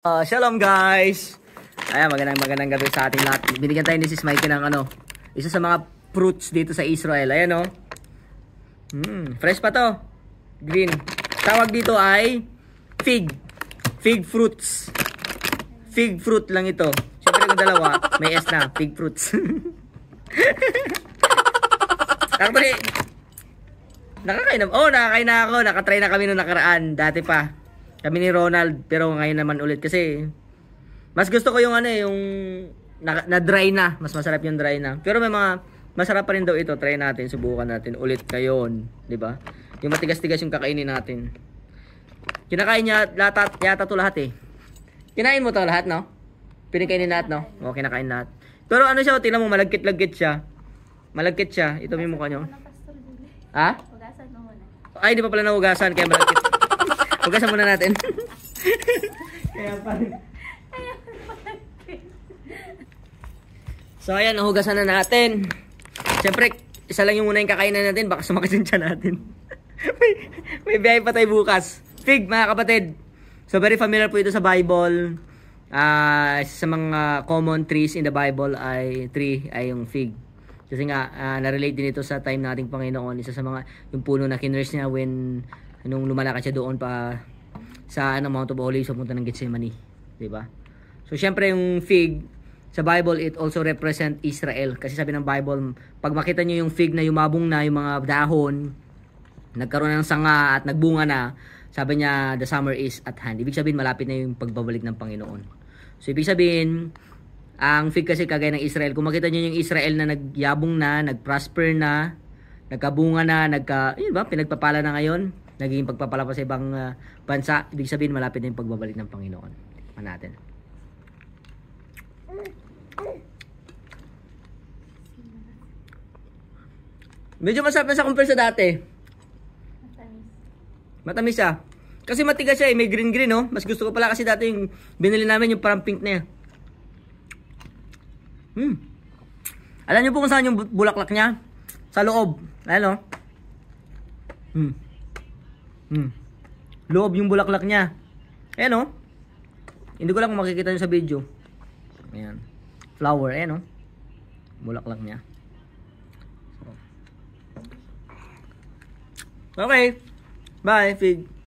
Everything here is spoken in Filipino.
Shalom guys! Ayan, magandang gabi sa ating lahat. Binigyan tayo ni Sis Mikey ng isa sa mga fruits dito sa Israel. Ayan fresh pa to. Green. Tawag dito ay fig. Fig fruits. Fig fruit lang ito. Siyempre kung dalawa, may S na. Fig fruits. Actually, nakakain na ako. Nakatry na kami nung nakaraan. Dati pa. Kami ni Ronald, pero ngayon naman ulit kasi mas gusto ko yung yung na dry na, mas masarap yung dry na. Pero may mga masarap pa rin daw ito, try natin, subukan natin ulit ngayon, 'di ba? Yung matigas-tigas yung kakainin natin. Kinakain niya yata to lahat eh. Kinain mo to lahat, no? Pinikainin lahat, no? O, kinakain lahat. Pero siya, tingnan mo, malagkit-lagkit siya. Malagkit siya. Ito yung mukha niyo. Ha? Hugasan mo muna. Ay, di pa pala nahugasan, kaya malagkit. Hugasan muna natin. Kaya pa. So ayan, nahugasan na natin. Siyempre, isa lang yung muna yung kakainan natin. Baka sumakit yung tiyan natin. may biyahe pa tayo bukas. Fig, mga kapatid. So very familiar po ito sa Bible. Sa mga common trees in the Bible ay yung fig. Kasi nga, na-relate din ito sa time nating Panginoon. Isa sa mga, yung puno na kinurse niya when nung lumalakad siya doon pa sa Mount of Olives, pumunta ng Gethsemane, 'di ba? So syempre yung fig sa Bible, it also represent Israel kasi sabi ng Bible, pag makita niyo yung fig na yumabong na yung mga dahon, nagkaroon ng sanga at nagbunga na, sabi niya the summer is at hand. Ibig sabihin malapit na yung pagbabalik ng Panginoon. So ibig sabihin ang fig kasi kagaya ng Israel, kung makita niyo yung Israel na nagyabong na, nagprosper na, nagkabunga na, pinagpapala na ngayon, naging pagpapala pa sa ibang bansa, ibig sabihin malapit na yung pagbabalik ng Panginoon. Tikman natin. Medyo masarap na sa compare sa dati. Matamis siya. Kasi matigas siya may green-green Mas gusto ko pala kasi dati yung binili namin yung parang pink na yan. Alam niyo po kung saan yung bulaklak niya? Sa loob. Ayan Loob yung bulaklak niya. Ayan Hindi ko lang kung makikita nyo sa video. Ayan. Flower. Ayan bulaklak niya. So. Okay. Bye, fig.